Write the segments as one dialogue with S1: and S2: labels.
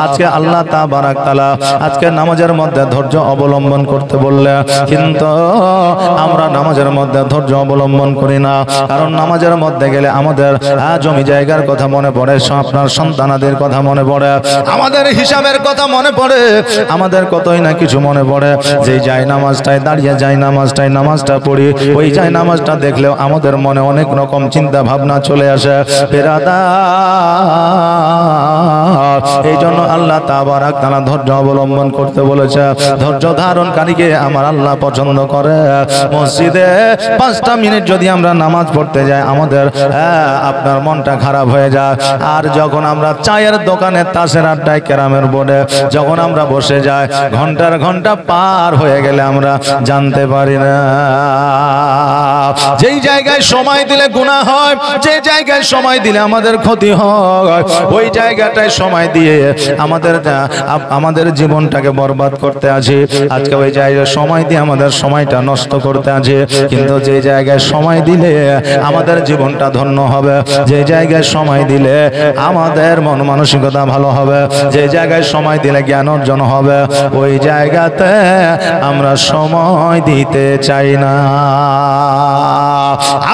S1: আজকে আল্লাহ তাবারাক তাআলা আজকে নামাজের মধ্যে ধৈর্য অবলম্বন করতে বললে, কিন্তু আমরা নামাজের মধ্যে ধৈর্য অবলম্বন করি না। কারণ নামাজের মধ্যে গেলে আমাদের জমি জায়গার কথা মনে পড়ে, আপনার সন্তানাদের কথা মনে পড়ে, আমাদের হিসাবের কথা মনে পড়ে, আমাদের কতই না কিছু মনে পড়ে। যেই যায় নামাজটায় দাঁড়িয়ে যায় নামাজটায় নামাজটা পড়ি, ওই যায় নামাজটা দেখলেও আমাদের মনে অনেক রকম চিন্তা ভাবনা চলে আসে। এই জন্য আল্লাহ তাবারাক তাআলা ধৈর্য অবলম্বন করতে বলেছে। ধৈর্য ধারণকারীকে আমার আল্লাহ পছন্দ করে। মসজিদে 5টা মিনিট যদি আমরা নামাজ পড়তে যাই, আমাদের আপনার মনটা খারাপ হয়ে যায়। আর যখন আমরা চায়ের দোকানে তাসের আড্ডায় কেরামের বোর্ডে যখন আমরা বসে যাই, ঘন্টার ঘন্টা পার হয়ে গেলে আমরা জানতে পারি না। যেই জায়গায় সময় দিলে গুনাহ হয়, যে জায়গায় সময় দিলে আমাদের ক্ষতি হয়, ওই জায়গাটায় সময় দিয়ে আমাদের জীবনটাকে বরবাদ করতে আছি। আজকে ওই জায়গায় সময় দিয়ে আমাদের সময়টা নষ্ট করতে আছি। কিন্তু যে জায়গায় সময় দিলে আমাদের জীবনটা ধন্য হবে, যে জায়গায় সময় দিলে আমাদের মন মানসিকতা ভালো হবে, যে জায়গায় সময় দিলে জ্ঞান অর্জন হবে, ওই জায়গাতে আমরা সময় দিতে চাই না।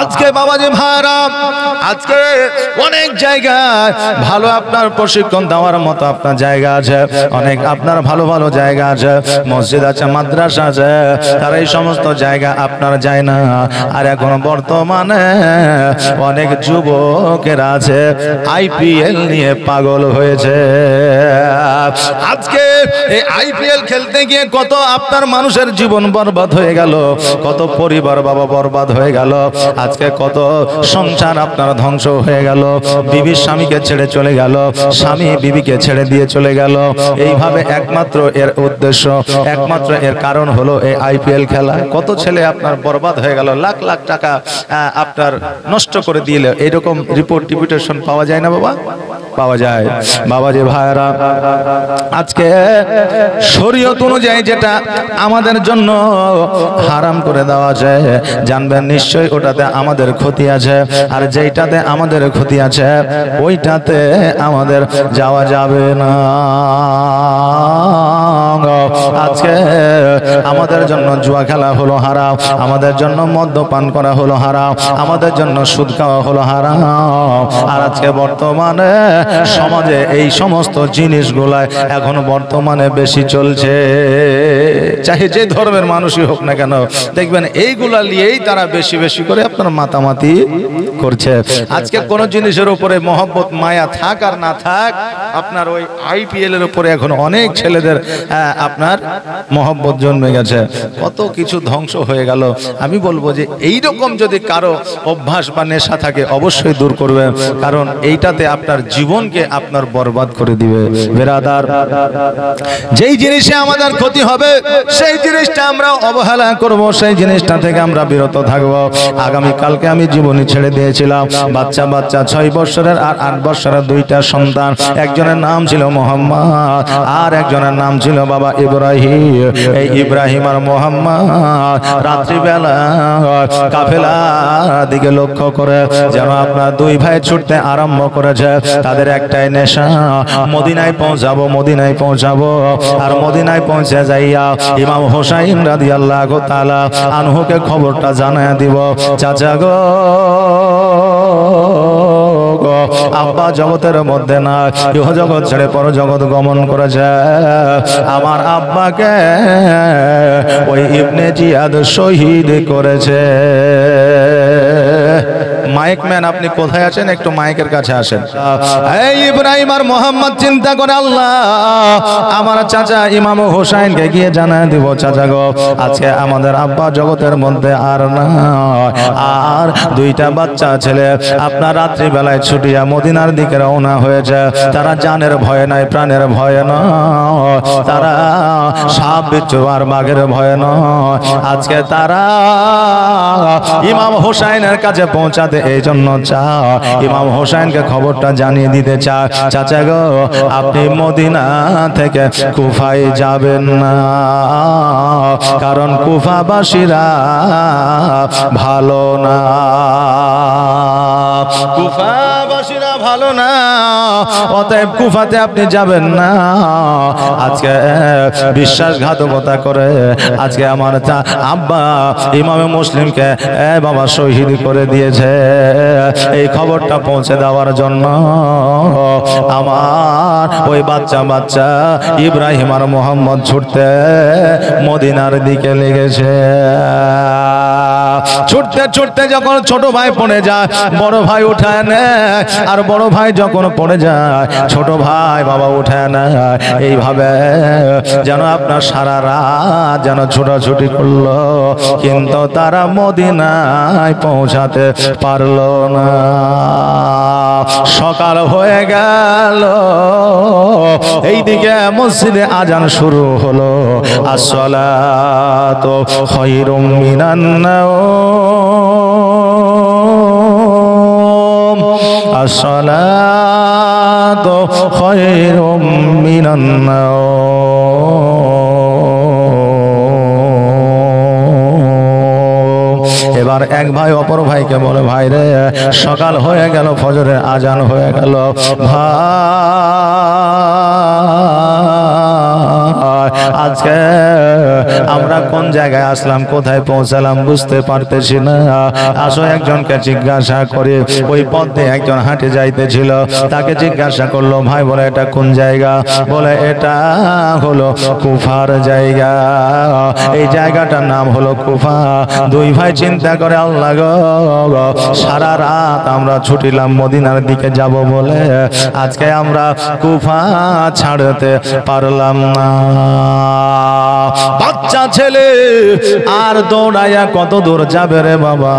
S1: আজকে বাবাজি ভাইরা, আজকে অনেক জায়গায় ভালো আপনার প্রশিক্ষণ দেওয়ার মতো আপনার জায়গা আছে, অনেক আপনার ভালো ভালো জায়গা আছে, মসজিদ আছে, মাদ্রাসা আছে, তারা এই সমস্ত জায়গা আপনার যায় না। আর এখন বর্তমানে অনেক যুবকেরা আছে আইপিএল নিয়ে পাগল হয়েছে। আজকে এই আইপিএল খেলতে গিয়ে কত আপনার মানুষের জীবন বরবাদ হয়ে গেল, কত পরিবার বাবা বরবাদ হয়ে গেল, আজকে কত সংসার আপনার ধ্বংস হয়ে গেল, বিবি স্বামীকে ছেড়ে চলে গেল, স্বামী বিবিকে ছেড়ে দিয়ে চলে গেল। এইভাবে একমাত্র এর উদ্দেশ্য, একমাত্র এর কারণ হলো এই আইপিএল খেলা। কত ছেলে আপনার বরবাদ হয়ে গেল, লাখ লাখ টাকা আপনার নষ্ট করে দিলে। এরকম রিপোর্ট রিপিটেশন পাওয়া যায় না বাবা? পাওয়া যায়। বাবাজি ভাইরা, আজকে শরীয়ত অনুযায়ী যেটা আমাদের জন্য হারাম করে দেওয়া যায়, জানবেন নিশ্চয়ই ওটাতে আমাদের ক্ষতি আছে। আর যেইটাতে আমাদের ক্ষতি আছে ওইটাতে আমাদের যাওয়া যাবে না। আজকে আমাদের জন্য জুয়া খেলা হলো হারাম, আমাদের জন্য মদ্যপান করা হলো হারাম, আমাদের জন্য সুদ খাওয়া হলো হারাম। আর আজকে বর্তমানে সমাজে এই সমস্ত জিনিসগুলাই এখন বর্তমানে বেশি চলছে। চাহে যে ধর্মের মানুষই হোক না কেন, দেখবেন এইগুলা নিয়েই তারা বেশি বেশি করে আপনার মাতামাতি করছে। আজকে কোন জিনিসের উপরে মহব্বত মায়া থাক আর না থাক, আপনার ওই আইপিএল এর উপরে এখন অনেক ছেলেদের আপনার মহব্বত জন্মে গেছে, কত কিছু ধ্বংস হয়ে গেল। আমি বলবো যে এইরকম যদি কারো অভ্যাস বা নেশা থাকে অবশ্যই দূর করবেন, কারণ এইটাতে আপনার জীবনকে আপনার বরবাদ করে দিবে। বেরাদার, যেই জিনিসে আমাদের ক্ষতি হবে সেই জিনিসটা আমরা অবহেলা করব, সেই জিনিসটা থেকে আমরা বিরত থাকবো। আগামী কালকে আমি জীবনী ছেড়ে দিয়েছিলাম, বাচ্চা 6 বছরের আর 8 বছরের 2টা সন্তান। একজনের নাম ছিল মোহাম্মদ আর একজনের নাম ছিল বাবা ইব্রাহিম। এই ইব্রাহিম আর মোহাম্মদ রাত্রিবেলা কাফেলা দিকে লক্ষ্য করে যেন আপনার 2 ভাই ছুটতে আরম্ভ করেছে। তাদের একটাই নেশা, মদিনায় পৌঁছাবো, মদিনায় পৌঁছাবো। আর মদিনায় পৌঁছে যাইয়া ইমাম হোসাইন রাদিয়াল্লাহু তাআলা আনহুকে খবরটা জানায় দিব, চাচা গো, আব্বা জগতের মধ্যে না, ইহ জগৎ ছেড়ে পর জগৎ গমন করেছে। আমার আব্বাকে ওই ইবনে জিয়াদ শহীদ করেছে। মাইক ম্যান, আপনি কোথায় আছেন? একটু মাইকের কাছে আসেন। এই ইব্রাহিম আর মোহাম্মদ চিন্তা করে, আল্লাহ আমার চাচা ইমাম হোসাইনকে গিয়ে জানায় দিব, চাচা গো, আজকে আমাদের আব্বা জগতের মধ্যে আর না, আর 2টা বাচ্চা ছেলে আপনার রাত্রি বেলায় ছুটিয়া মদিনার দিকে রওনা হয়েছে। তারা জানের ভয়ে নাই, প্রাণের ভয়ে নয়, তারা সাপ বিচ্ছু আর বাঘের ভয়ে নয়। আজকে তারা ইমাম হোসাইনের কাছে পৌঁছাতে এই জন্য চাও, ইমাম হোসাইনকে খবরটা জানিয়ে দিতে চায়, চাচা গো, আপনি মদিনা থেকে কুফায় যাবেন না, কারণ কুফাবাসীরা ভালো না। কুফাবাসীরা ভালো না, অতএব কুফাতে আপনি যাবেন না। আজকে বিশ্বাসঘাতকতা করে আজকে আমার আব্বা ইমামে মুসলিমকে বাবা শহীদ করে দিয়েছে। এই খবরটা পৌঁছে দেওয়ার জন্য আমার ওই বাচ্চা বাচ্চা ইব্রাহিম আর মোহাম্মদ ছুটতে মদিনার দিকে লেগেছে। ছুটতে ছুটতে যখন ছোট ভাই পড়ে যায়, বড় ভাই উঠায় নেয়, আর বড় ভাই যখন পড়ে যায়, ছোট ভাই বাবা উঠায় নেয়। এইভাবে যেন আপনার সারা রাত যেন ছোটাছুটি করলো, কিন্তু তারা মদিনায় পৌঁছাতে পারলো না। সকাল হয়ে গেল, এইদিকে মসজিদে আজান শুরু হলো। আসসালাতু খায়রুম মিনান নাওম, আসসালাতু খায়রুম মিনান নাওম। এবার এক ভাই অপর ভাইকে বলে, ভাই রে সকাল হয়ে গেল, ফজরের আজান হয়ে গেল, আজকে আমরা কোন জায়গায় আসলাম, কোথায় পৌঁছালাম বুঝতে পারতেছি না। আসো একজনকে জিজ্ঞাসা করে। ওই পথে একজন হাঁটে যাইতেছিল, তাকে জিজ্ঞাসা করলো, ভাই বলে এটা কোন জায়গা? বলে এটা হলো কুফার জায়গা, এই জায়গাটার নাম হলো কুফা। দুই ভাই চিন্তা করে, আল্লাহ গো, সারা রাত আমরা ছুটিলাম মদিনার দিকে যাব বলে, আজকে আমরা কুফা ছাড়তে পারলাম না। বাচ্চা ছেলে আর দৌড়াইয়া কত দূর যাবে রে বাবা।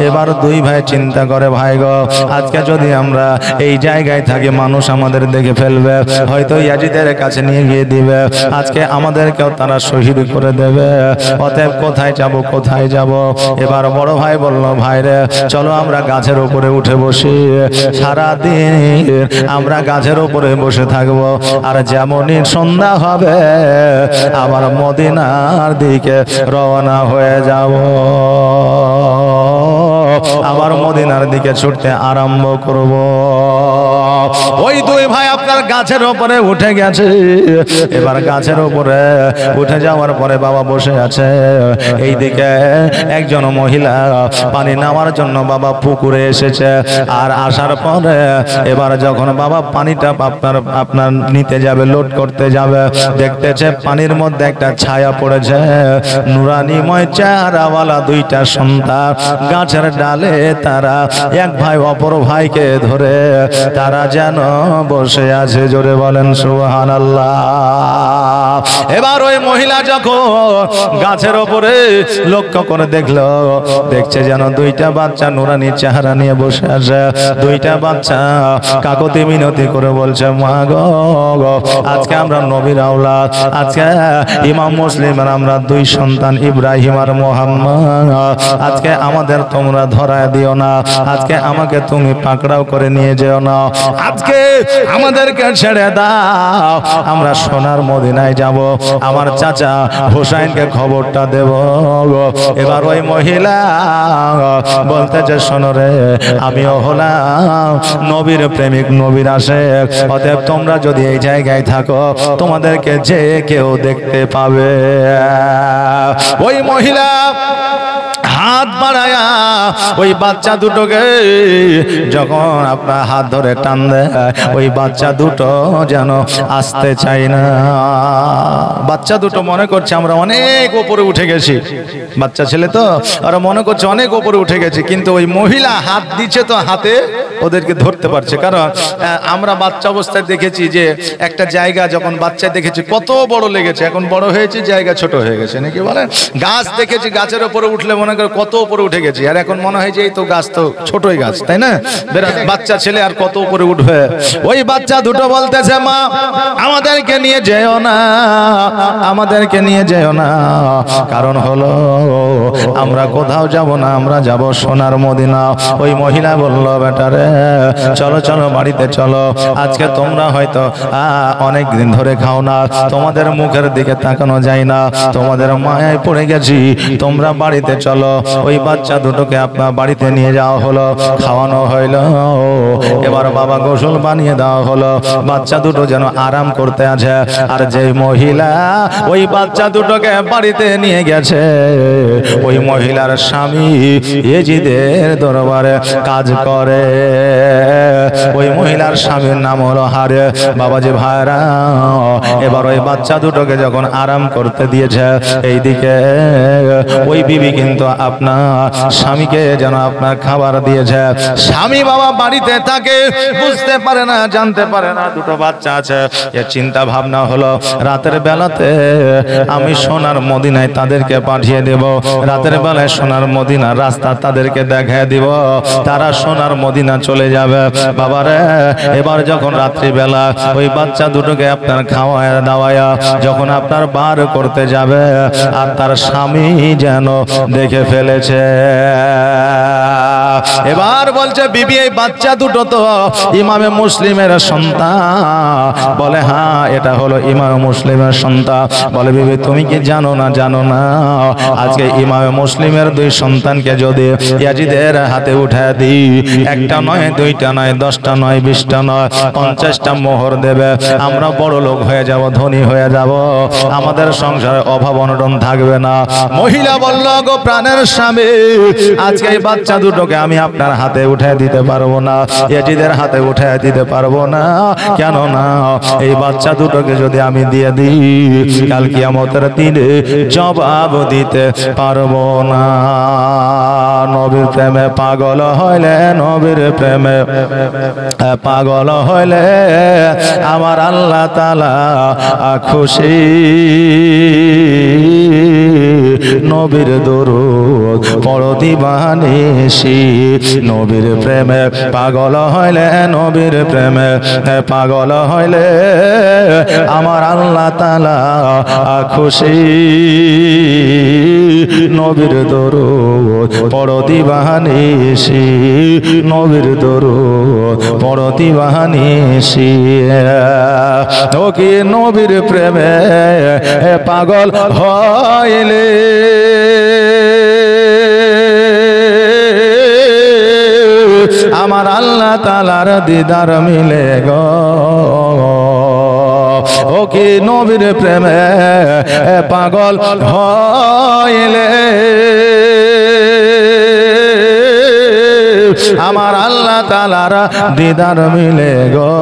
S1: এবার দুই ভাই চিন্তা করে, ভাই গো, আজকে যদি আমরা এই জায়গায় থাকি, মানুষ আমাদের দেখে ফেলবে, হয়তো ইয়াজিদের কাছে নিয়ে গিয়ে দিবে, আজকে আমাদেরকেও তারা শহীদ করে দেবে। অতএব কোথায় যাব, কোথায় যাব? এবার বড় ভাই বলল, ভাই রে চলো আমরা গাছের উপরে উঠে বসি, সারাদিন আমরা গাছের উপরে বসে থাকবো, আর যেমনই সন্ধ্যা হবে আবার মদিনার দিকে রওনা হয়ে যাব। আবার মদিনার দিকে ছুটতে আরম্ভ করব। ওই দুই ভাই আপনার গাছের উপরে উঠে গেছে। এবার গাছের উপরে উঠে যাওয়ার পরে বাবা বসে আছে। এইদিকে একজন মহিলা পানি নেওয়ার জন্য বাবা পুকুরে এসেছে। আর আসার পরে এবার যখন বাবা পানিটা আপনার নিতে যাবে, লোড করতে যাবে, দেখতেছে পানির মধ্যে একটা ছায়া পড়েছে। নুরানিময় চেহারাওয়ালা দুইটা সন্তান গাছের ডালে তারা এক ভাই অপর ভাইকে ধরে তারা যেন বসে আছে। জোরে বলেন সুবহানাল্লাহ। এবার ওই মহিলা যখন গাছের ওপরে লক্ষ্য করে দেখছে যেন দুইটা বাচ্চা নুরানি চেহারা নিয়ে বসে আছে। দুইটা বাচ্চা কাকতি মিনতি করে বলছে, মা গো, আজকে আমরা নবীর আওলাদ, আজকে ইমাম মুসলিমের আমরা দুই সন্তান ইব্রাহিম আর মোহাম্মদ, আজকে আমাদের তোমরা ধরায় দিও না, আজকে আমাকে তুমি পাকড়াও করে নিয়ে যেও না, আজকে আমাদেরকে ছেড়ে দাও, আমরা সোনার মদিনায় যাব, আমার চাচা হুসাইনকে খবরটা দেব। এবার ওই মহিলা বলতেছে, শোনো রে, আমিও হলাম নবীর প্রেমিক, নবীর আশেক, অতএব তোমরা যদি এই জায়গায় থাকো তোমাদেরকে যে কেউ দেখতে পাবে। ওই মহিলা হাত বাড়ায়া ওই বাচ্চা দুটোকে যখন আপনার হাত ধরে টান দেয়, ওই বাচ্চা দুটো যেন আসতে চাই না। বাচ্চা দুটো মনে করছে আমরা অনেক উপরে উঠে গেছি, বাচ্চা ছেলে তো, ওরা মনে করছে অনেক উপরে উঠে গেছি, কিন্তু ওই মহিলা হাত দিচ্ছে তো হাতে ওদেরকে ধরতে পারছে। কারণ আমরা বাচ্চা অবস্থায় দেখেছি যে একটা জায়গা যখন বাচ্চা দেখেছি কত বড় লেগেছে, এখন বড় হয়েছে, জায়গা ছোট হয়ে গেছে, নাকি বলেন? গাছ দেখেছি, গাছের উপরে উঠলে মনে করে কত উপরে উঠে গেছি, আর এখন মনে হয় যে এই তো গাছ তো ছোটই গাছ, তাই না? বাচ্চা ছেলে আর কত উপরে উঠবে। ওই বাচ্চা দুটো বলতেছে, মা আমাদেরকে নিয়ে যেও না, আমাদেরকে নিয়ে যেও না, কারণ হলো আমরা কোথাও যাব না, আমরা যাব সোনার মদিনা। ওই মহিলা বলল, বেটা রে, রে চলো চলো বাড়িতে চলো, আজকে তোমরা হয়তো অনেক দিন ধরে খাও না, তোমাদের মুখের দিকে তাকানো যায় না, তোমাদের মায়ায় পড়ে গেছি, তোমরা বাড়িতে চলো। ওই বাচ্চা দুটোকে আপনার বাড়িতে নিয়ে যাওয়া হলো, খাওয়ানো হইল। এবার বাবা গোসল বানিয়ে দেওয়া হলো, বাচ্চা দুটো যেন আরাম করতে আছে। আর যে মহিলা ওই বাচ্চা দুটোকে বাড়িতে নিয়ে গেছে, ওই মহিলার স্বামী ইয়েজিদের দরবারে কাজ করে। ওই মহিলার স্বামীর নাম হলো হারে। বাবাজি ভাইরা, এবার ওই বাচ্চা দুটোকে যখন আরাম করতে দিয়েছে, এইদিকে ওই বিবি কিন্তু আপনার স্বামীকে যেন আপনার খাবার দিয়েছে। স্বামী বাবা বাড়িতে থাকে, বুঝতে পারে না, জানতে পারে না দুটো বাচ্চা আছে। এর চিন্তা ভাবনা হলো রাতের বেলাতে আমি সোনার মদিনায় তাদেরকে পাঠিয়ে দেব, রাতের বেলায় সোনার মদিনা রাস্তা তাদেরকে দেখায় দিব, তারা সোনার মদিনা চলে যাবে। বাবারে, এবার যখন রাত্রিবেলা ওই বাচ্চা দুটোকে আপনার খাওয়ায় দাওয়ায়া যখন আপনার বার করতে যাবে, আর তার স্বামী যেন দেখে ফেলেছে। এবার বলছে বিবি এই বাচ্চা দুটো তো ইমামে মুসলিমের সন্তান। বলে হ্যাঁ, এটা হলো ইমামে মুসলিমের সন্তান। বলে বিবি তুমি কি জানো না? জানো না, আজকে ইমামে মুসলিমের দুই সন্তানকে যদি ইয়াজিদের হাতে উঠে দিই, একটা নয়, দুইটা নয়, 10টা নয়, 20টা নয়, 50টা মোহর দেবে, আমরা বড় লোক হয়ে যাব, ধনী হয়ে যাব, আমাদের সংসারে অভাব অনটন থাকবে না। মহিলা বলল, গো প্রাণের স্বামী, আজকে এই বাচ্চা দুটোকে আমি আপনার হাতে উঠে দিতে পারবো না, ইয়াজিদের হাতে উঠে দিতে পারবো না। কেন না? এই বাচ্চা দুটোকে যদি আমি দিয়ে দিই, কাল কিয়ামতের দিনে জবাব দিতে পারবো না। নবীর প্রেমে পাগল হইলে, নবীর প্রেমে পাগল হইলে আমার আল্লাহ তাআলা খুশি। নবীর দরুদ পড়ো দিবানিশি, নবীর প্রেমে পাগল হইলে, নবীর প্রেমে পাগল হইলে আমার আল্লাহ তাআলা খুশি। নবীর দরুদ পড়ো দিবানিশি, নবীর দরুদ পড়ো দিবানিশি। ও কি নবীর প্রেমে পাগল হইলে আমার আল্লাহ তাআলার দিদার মিলে গো। ও কি নবীর প্রেমে পাগল হইলে আমার আল্লাহ তাআলার দিদার মিলে গো।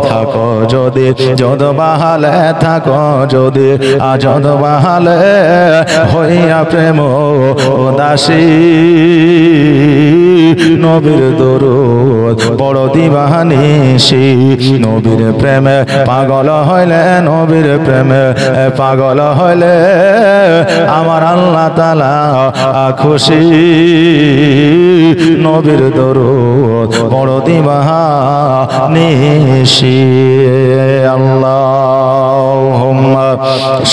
S1: থাকো যদি যদ বাহালে, থাকো যদি আজদ বাহালে, হইয়া প্রেম উদাসী। নবীর দরুদ পড়ো দিবানিশি, নবীর প্রেমে পাগল হইলে, নবীর প্রেমে পাগল হইলে আমার আল্লাহ তাআলা খুশি। নবীর দরুদ পড়ো দিবানিশি। আল্লাহুম্মা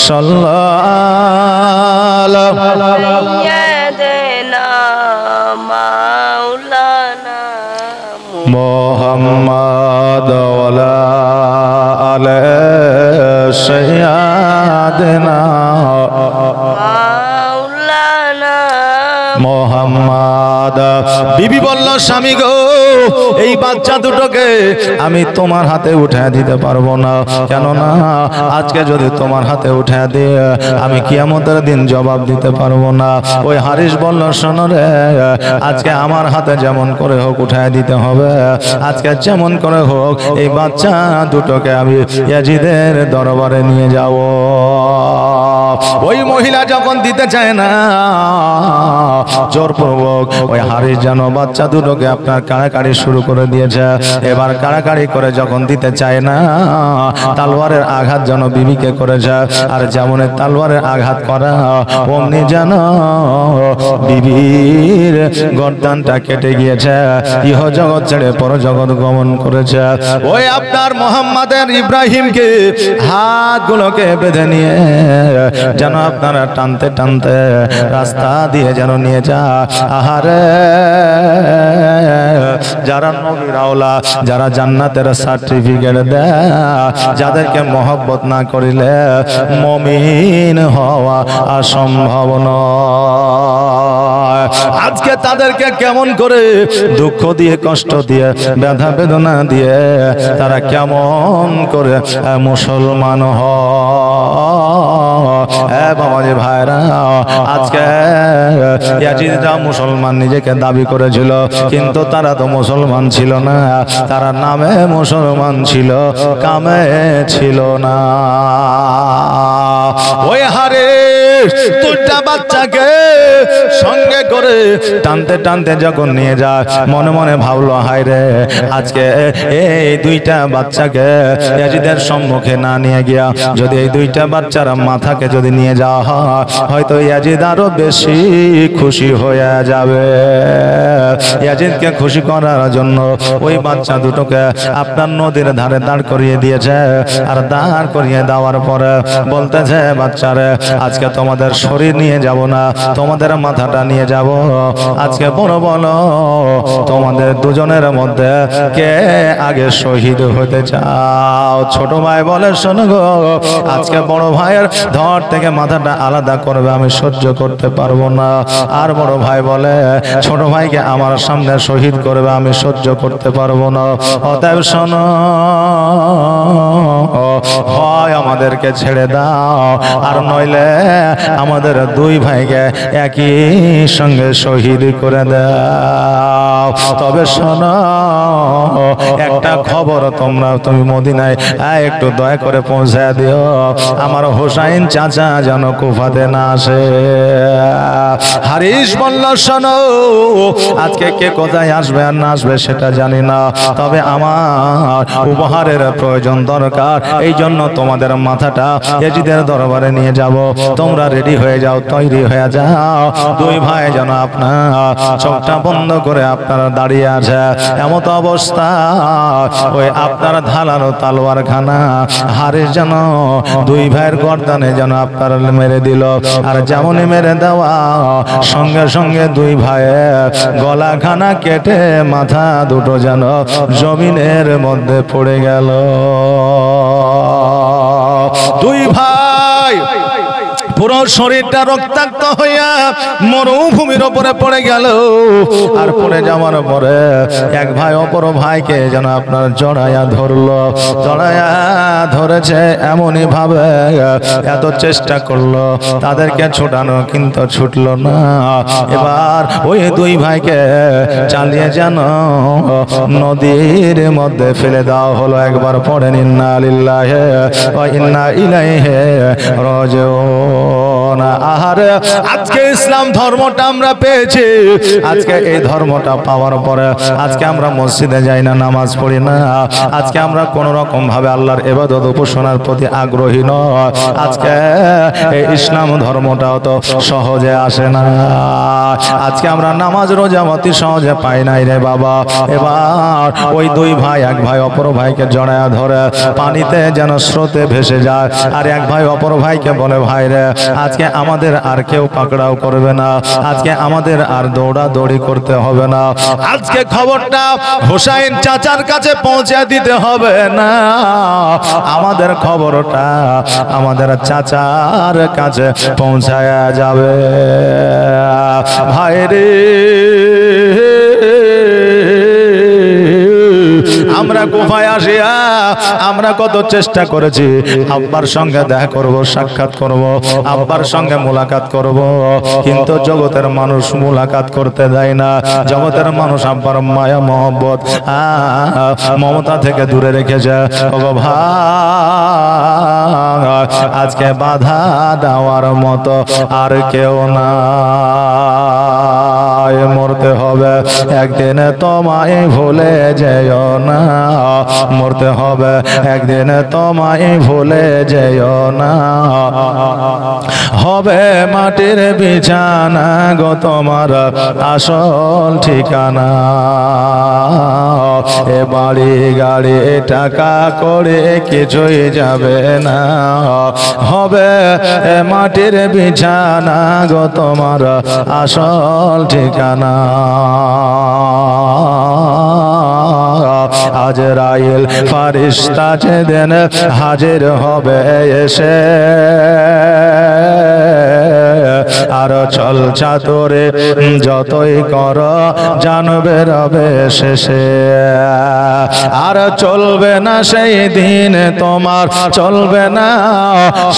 S1: সাল্লাল্লাহু সাইয়্যিদিনা মাওলানা মুহাম্মাদ ওয়ালা আলি সাইয়্যিদিনা মাওলানা মুহাম্মাদ। বিবি বলল, স্বামী গো, এই বাচ্চা দুটোকে আমি তোমার হাতে উঠে দিতে পারবো না। কেন না? আজকে যদি তোমার হাতে উঠে দিয়ে আমি কিয়ামতের দিন জবাব দিতে পারবো না। ওই হারিস বলল, শোনো রে, আজকে আমার হাতে যেমন করে হোক উঠে দিতে হবে। আজকে যেমন করে হোক এই বাচ্চা দুটোকে আমি ইয়াজিদের দরবারে নিয়ে যাব। ওই মহিলা যখন দিতে চায় না, জোরপূর্বক ওই হারিস যেন বাচ্চা দুটোকে আপনার কাড়াকাড়ি শুরু করে দিয়েছে। এবার কাড়াকাড়ি করে যখন দিতে চায় না, তালওয়ারের আঘাত যেন বিবিকে করেছে। আর যেমন তালওয়ারের আঘাত করা, অমনি যেন বিবির গর্দানটা কেটে গিয়েছে, ইহ জগৎ ছেড়ে পর জগৎ গমন করেছে। ওই আপনার মোহাম্মদের ইব্রাহিমকে হাতগুলোকে বেঁধে নিয়ে যেন আপনারা টানতে টানতে রাস্তা দিয়ে যেন নিয়ে যা। আহারে যারা নবীর আওলা, যারা জান্নাতের সার্টিফিকেট দেয়, যাদেরকে মহব্বত না করিলে মুমিন হওয়া অসম্ভব নয়। আজকে তাদেরকে কেমন করে দুঃখ দিয়ে, কষ্ট দিয়ে, ব্যথা বেদনা দিয়ে তারা কেমন করে মুসলমান হয় বাবাজি ভাইরা। আজকে ইয়াজিদরা মুসলমান নিজেকে দাবি করেছিল, কিন্তু তারা তো মুসলমান ছিল না। তারা নামে মুসলমান ছিল, কামে ছিল না। ওই হারে দুইটা বাচ্চাকে সঙ্গে করে টানতে টানতে যখন নিয়ে যায়, মনে মনে ভাবলো হায় রে, আজকে এই দুইটা বাচ্চাকে ইয়াজিদের সম্মুখে না নিয়ে গিয়া যদি এই দুইটা বাচ্চার মাথাকে যদি নিয়ে যাওয়া হয়, হয়তো ইয়াজিদ আরো বেশি খুশি হয়ে যাবে। ইয়াজিদকে খুশি করার জন্য ওই বাচ্চা দুটোকে আপনার নদীর ধারে দাঁড় করিয়ে দিয়েছে। আর দাঁড় করিয়ে দেওয়ার পরে বলতেছে, বাচ্চারে আজকে তোমাদের শরীর নিয়ে যাব না, তোমাদের মাথাটা নিয়ে যাব। আজকে বড় বলো, তোমাদের দুজনের মধ্যে কে আগে শহীদ হতে চাও? ছোট ভাই বলে, শোনো গো, আজকে বড় ভাইয়ের ধর থেকে মাথাটা আলাদা করবে, আমি সহ্য করতে পারবো না। আর বড় ভাই বলে, ছোট ভাইকে আমার সামনে শহীদ করবে, আমি সহ্য করতে পারবো না। অতএব শোনো, হয় আমাদেরকে ছেড়ে দাও, আর নইলে আমাদের দুই ভাইকে একই সঙ্গে শহীদ করে দাও। তবে শোনো, একটা খবর তুমি মদিনায় একটু দয়া করে পৌঁছে দিও, আমার হোসাইন চাচা যেন কুফাতে না আসে। হারিস বলল, শোনো, আজকে কে কোথায় আসবে আর না আসবে সেটা জানি না, তবে আমার উপহারের প্রয়োজন দরকার। এই জন্য তোমাদের মাথাটা ইয়াজিদের দরবারে নিয়ে যাব। তোমরা রেডি হয়ে যাও, তৈরি হয়ে যাও। দুই ভাই যেন আপনার চোখটা বন্ধ করে আপনারা দাঁড়িয়ে আছে। এমত অবস্থা ওই আপনার ধারালো তালোয়ার খানা হারিস যেন দুই ভাইয়ের গর্দানে যেন আপনার মেরে দিল। আর যেমনই মেরে দেওয়া সঙ্গে সঙ্গে দুই ভাইয়ের গলা খানা কেটে মাথা দুটো যেন জমিনের মধ্যে পড়ে গেল। দুই ভাই পুরো শরীরটা রক্তাক্ত হইয়া মরুভূমির উপরে পড়ে গেল। আর পড়ে যাওয়ার পরে এক ভাই অপর ভাইকে যেন আপনার জড়াইয়া ধরলো। জড়াইয়া ধরেছে এমনই ভাবে, এত চেষ্টা করলো তাদেরকে ছুটানো, কিন্তু ছুটলো না। এবার ওই দুই ভাইকে চালিয়ে যেন নদীর মধ্যে ফেলে দেওয়া হলো। একবার পড়েন, ইন্না লিল্লাহি ওয়া ইন্না ইলাইহি রাজিউন। আহারে, আজকে ইসলাম ধর্মটা আমরা পেয়েছি। আজকে এই ধর্মটা পাওয়ার পরে আজকে আমরা মসজিদে যাই না, নামাজ পড়ি না। আজকে আমরা কোন রকম ভাবে আল্লাহর ইবাদত উপাসনার প্রতি আগ্রহী নয়। আজকে এই ইসলাম ধর্মটাও তো সহজে আসে না। আজকে আমরা নামাজ রোজা অতি সহজে পাই নাই রে বাবা। এবার ওই দুই ভাই, এক ভাই অপর ভাইকে জড়ায়া ধরে পানিতে যেন স্রোতে ভেসে যায়। আর এক ভাই অপর ভাইকে বলে, ভাই রে, আজকে আমাদের আর কেউ পাকড়াও করবে না, আজকে আমাদের আর দৌড়াদৌড়ি করতে হবে না। আজকে খবরটা হোসাইন চাচার কাছে পৌঁছে দিতে হবে না, আমাদের খবরটা আমাদের চাচার কাছে পৌঁছায় যাবে। ভাই রে, আমরা কুফায় আসিয়া আমরা কত চেষ্টা করেছি, আব্বার সঙ্গে দেখা করব, সাক্ষাৎ করব, আব্বার সঙ্গে মোলাকাত করব, কিন্তু জগতের মানুষ মোলাকাত করতে দেয় না। জগতের মানুষ আব্বার মায়া মহব্বত মমতা থেকে দূরে রেখেছে। ওগো ভাই, আজকে বাধা দেওয়ার মতো আর কেউ না। মরতে হবে একদিন, তোমায় ভুলে যেও না। মরতে হবে একদিন, তোমায় ভুলে যেও না। হবে মাটির বিছানা গো তোমার আসল ঠিকানা। এ বাড়ি গাড়ি টাকা করে কিছুই যাবে না, হবে এ মাটির বিছানা গো তোমার আসল ঠিকানা। আজরাইল ফারিস্তা যেদিন হাজির হবে এসে, আর চল চাতুরে যতই কর জানবে রবে শেষে। আর চলবে না সেই দিন তোমার, চলবে না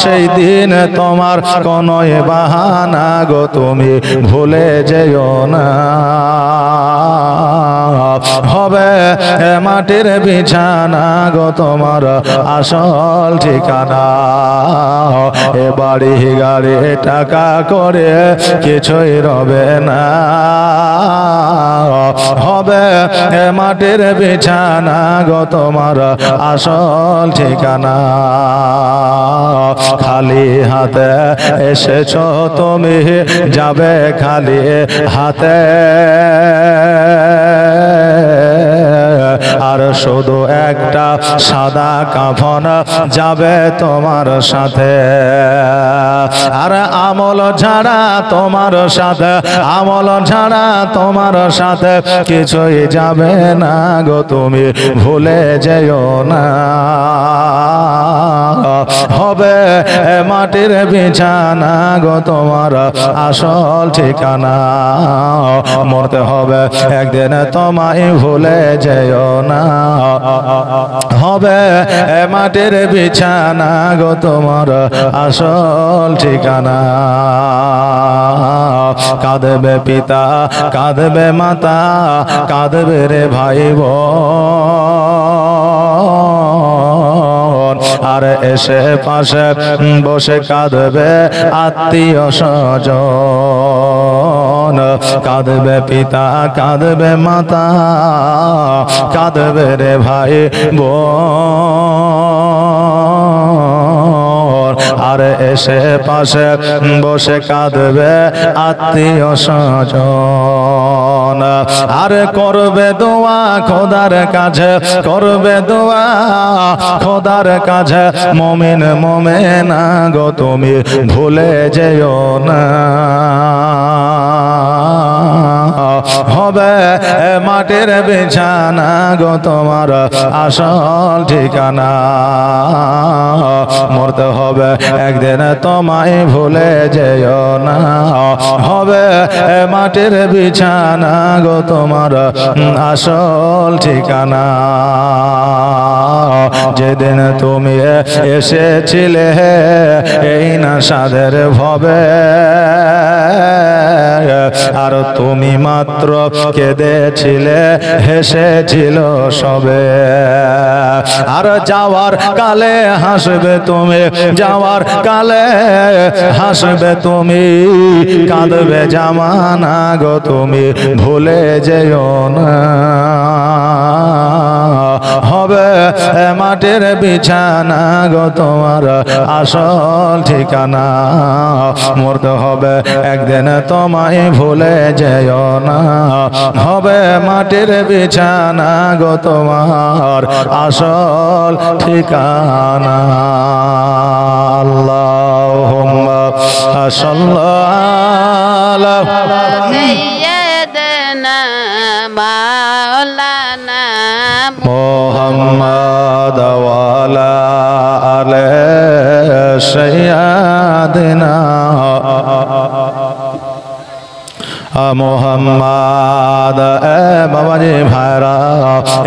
S1: সেই দিন তোমার কোনো বাহানা গো তুমি ভুলে যেও না, হবে মাটির বিছানা গো তোমার আসল ঠিকানা। এ বাড়ি গাড়ি টাকা করে কিছুই রবে না, হবে মাটির বিছানা গো তোমার আসল ঠিকানা। খালি হাতে এসেছো তুমি, যাবে খালি হাতে, আর শুধু একটা সাদা কাফন যাবে তোমার সাথে। আর আমল ছাড়া তোমার সাথে, আমল ছাড়া তোমার সাথে কিছুই যাবে না গো তুমি ভুলে যেও না, হবে মাটির বিছানা গো তোমার আসল ঠিকানা। মরতে হবে একদিন তোমায় ভুলে যেও না, হবে মাটির বিছানা গো তোমার আসল ঠিকানা। কাঁদবে পিতা কাঁদবে মাতা, কাঁদবে রে ভাই বোন, আর এসে পাশে বসে কাঁদবে আত্মীয় স্বজন। কাঁদবে পিতা কাঁদবে মাতা, কাঁদবে রে ভাই বোন, আর এসে পাশে বসে কাঁদবে আত্মীয় স্বজন। আর করবে দোয়া খোদার কাছে, করবে দোয়া খোদার কাছে, মুমিন মুমিনা গো তুমি ভুলে যেও না, হবে মাটির বিছানা গো তোমার আসল ঠিকানা। মরতে হবে একদিন তোমায় ভুলে যেও না, হবে মাটির বিছানা গো তোমার আসল ঠিকানা। যেদিন তুমি এসেছিলে এই না সাদের ভবে, আর তুমি মাত্র কেঁদেছিলে হেসেছিল সবে। আর যাওয়ার কালে হাসবে তুমি, যাওয়ার কালে হাসবে তুমি, কাঁদবে জামানা গো তুমি ভুলে যেও না, হবে মাটির বিছানা গো তোমার আসল ঠিকানা। মরতে হবে একদিন তোমায় ভুলে যেও না, হবে মাটির বিছানা গো তোমার আসল ঠিকানা। আল্লাহুম্মা সাল্লি আলা
S2: সাইয়্যিদিনা মাওলানা
S1: মুহাম্মদ ওয়া আলা আলি সাইয়্যিদিনা মোহাম্মদ। বাবাজি ভাইরা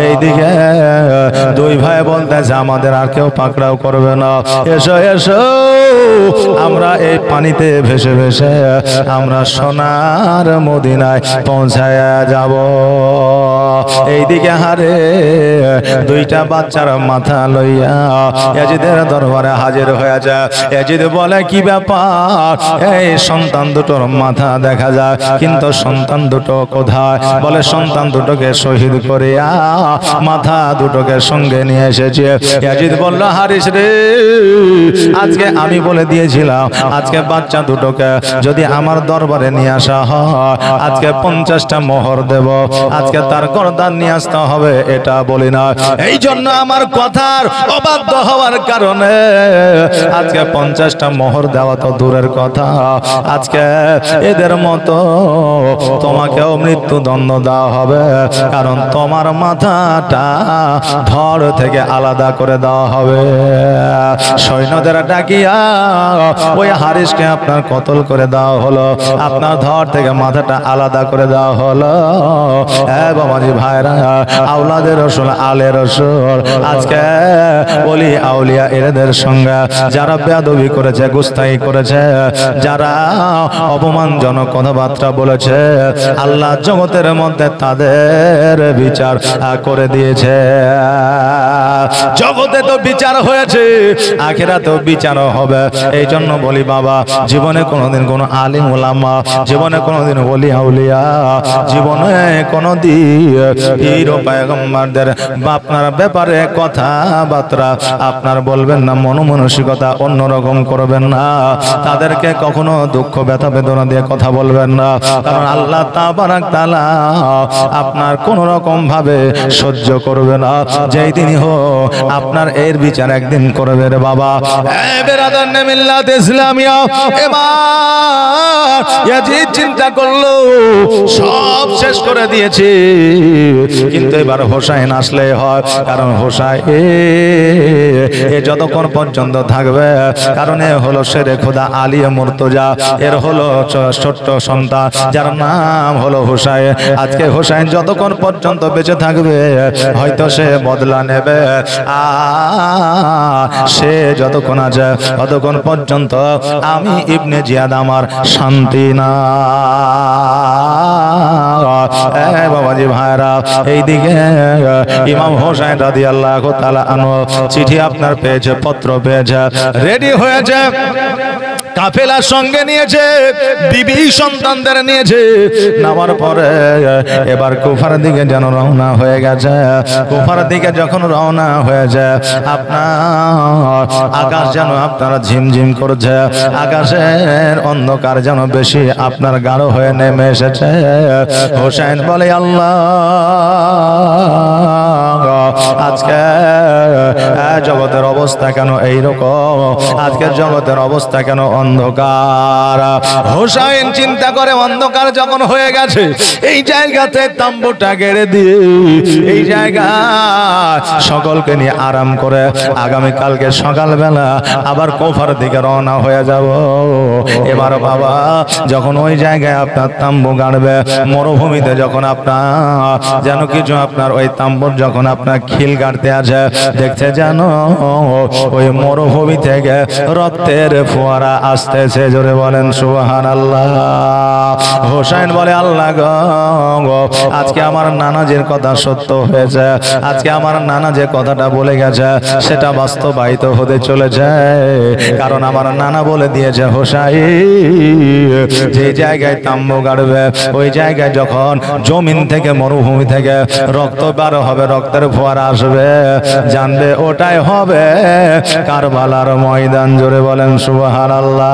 S1: এইদিকে দুই ভাই বলতেছে আমাদের আর কেউ পাকড়াও করবে না, এসো এসো আমরা এই পানিতে ভেসে ভেসে আমরা সোনার মদিনায় পৌঁছায়া যাব। এইদিকে হারে দুইটা বাচ্চার মাথা লইয়া ইয়াজিদের দরবারে হাজির হয়ে যায়। ইয়াজিদ বলে কি ব্যাপার, এই সন্তান দুটোর মাথা দেখা যায় কিন্তু সন্তান দুটো কোথায়? বলে সন্তান দুটোকে শহীদ করিয়া মাথা দুটোকে সঙ্গে নিয়ে এসেছে। ইয়াজিদ বলল হারিস রে, আজকে আমি বলে দিয়েছিলাম আজকে বাচ্চা দুটোকে যদি আমার দরবারে নিয়ে আসা হয় আজকে 50টা মোহর দেব, আজকে তার গর্দান অনুদান নিয়ে আসতে হবে এটা বলি না। এই জন্য আমার কথার অবাধ্য হওয়ার কারণে আজকে 50টা মোহর দেওয়া তো দূরের কথা, আজকে এদের মতো তোমাকেও মৃত্যুদণ্ড দেওয়া হবে। কারণ তোমার মাথাটা ধড় থেকে আলাদা করে দেওয়া হবে। সৈন্যদের ডাকিয়া ওই হারিসকে আপনার কতল করে দেওয়া হলো, আপনার ধড় থেকে মাথাটা আলাদা করে দেওয়া হলো। বাবাজি ভাইরা, আওলাদের রসুল আলে রসুল আজকে বলি আউলিয়া এদের সঙ্গে যারা বেয়াদবি করেছে, গুস্তাখি করেছে, যারা অপমানজনক কথাবার্তা বলেছে, আল্লাহ জগতের মধ্যে তাদের বিচার করে দিয়েছে। জগতে তো বিচার হয়েছে, আখিরাতেও বিচার হবে। এই জন্য বলি বাবা, জীবনে কোনোদিন কোনো আলিম ওলামা, জীবনে কোনোদিন বলি আউলিয়া, জীবনে কোনোদিন হিরো পয়গম্বরদের আপনার ব্যাপারে কথাবার্তা আপনার বলবেন না, মনমানসিকতা অন্যরকম করবেন না, তাদেরকে কখনো দুঃখ ব্যথা বেদনা দিয়ে কথা বলবেন না। কারণ আল্লাহ তাবারাক তাআলা আপনার কোন রকম ভাবে সহ্য করবে না। যেই তিনি আপনার এর বিচার একদিন করবে রে বাবা। বেরাদার নে মিল্লাত ইসলামিয়া, এবার ইয়াজিদ চিন্তা করলো সব শেষ করে দিয়েছে, কিন্তু এবার হোসাইন আসলে হয়। কারণ হোসাইন এ যতক্ষণ পর্যন্ত থাকবে, কারণ এ হলো শেরে খোদা আলী মুর্তজা, এর হলো ছোট্ট সন্তান যার নাম হলো হোসাইন। আজকে হোসাইন যতক্ষণ পর্যন্ত বেঁচে থাকবে হয়তো সে বদলা নেবে, সে যতক্ষণ আছে ততক্ষণ পর্যন্ত আমি ইবনে জিয়াদ আমার শান্তি না। বাবাজি ভাইরা, এইদিকে ইমাম হোসেন রাদিয়াল্লাহু তাআলা আনহু চিঠি আপনার পেয়েছে, পত্র পেয়েছে, রেডি হয়েছে, কাফেলার সঙ্গে নিয়েছে, বিবি সন্তানদের নিয়েছে। নামার পরে এবার কুফার দিকে যেন রওনা হয়ে গেছে। কুফার দিকে যখন রওনা হয়েছে, আপনার আকাশ যেন আপনারা ঝিমঝিম করছে, আকাশের অন্ধকার যেন বেশি আপনার গাঢ় হয়ে নেমে এসেছে। হোসেন বলে, আল্লাহ আজকে জগতের অবস্থা কেন এইরকম, আজকে জগতের অবস্থা কেন অন্ধকার। হোসেন চিন্তা করে, অন্ধকার যখন হয়ে গেছে, এই জায়গাতে তাম্বুটা গেড়ে দিয়ে এই জায়গা সকলকে নিয়ে আরাম করে আগামীকালকে সকালবেলা আবার কুফার দিকে রওনা হয়ে যাব। এবার বাবা যখন ওই জায়গায় আপনার তাম্বু গাড়বে, মরুভূমিতে যখন আপনার যেন কিছু আপনার ওই তাম্বুর যখন আপনার খিল গাড়তে আছে, দেখতে জানো ওই মরুভূমি থেকে রক্তের ফোয়ারা আসতেছে। জোরে বলেন সুবহানাল্লাহ। হোসেন বলে, আল্লাহ গো, আজকে আমার নানাজির কথা সত্য হয়েছে, আজকে আমার নানা যে কথাটা বলে গেছে সেটা বাস্তবায়িত হতে চলেছে। কারণ আমার নানা বলে দিয়েছে, হোসেন যে জায়গায় তাম্বু গাড়বে ওই জায়গায় যখন জমিন থেকে মরুভূমি থেকে রক্ত বার হবে, রক্তের ফোয়ারা আসবে, জানবে ওটাই হবে কারবালার ময়দান। জোরে বলেন সুবহানাল্লাহ।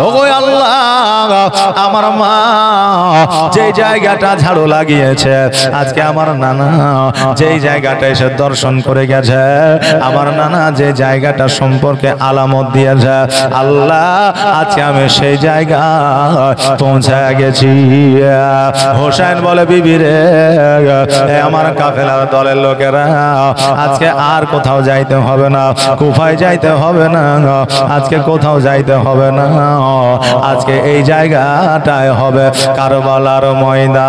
S1: ওগো আল্লাহ, আমার মা যে জায়গাটা ঝাড়ু লাগিয়েছে, আজকে আমার নানা যেই জায়গাটা এসে দর্শন করে গেছে, আমার নানা যে জায়গাটা সম্পর্কে আলামত দিয়েছে, আল্লাহ আজকে আমি সেই জায়গা পৌঁছে গেছি। হোসেন বলে, বিবি রে, আমার কাফেলার দলের লোকেরা আজকে আর কোথাও যাইতে হবে না, কুফায় যাইতে হবে না, আজকে কোথাও যাইতে হবে না, আজকে এই জায়গাটায় হবে কারবালার ময়দান।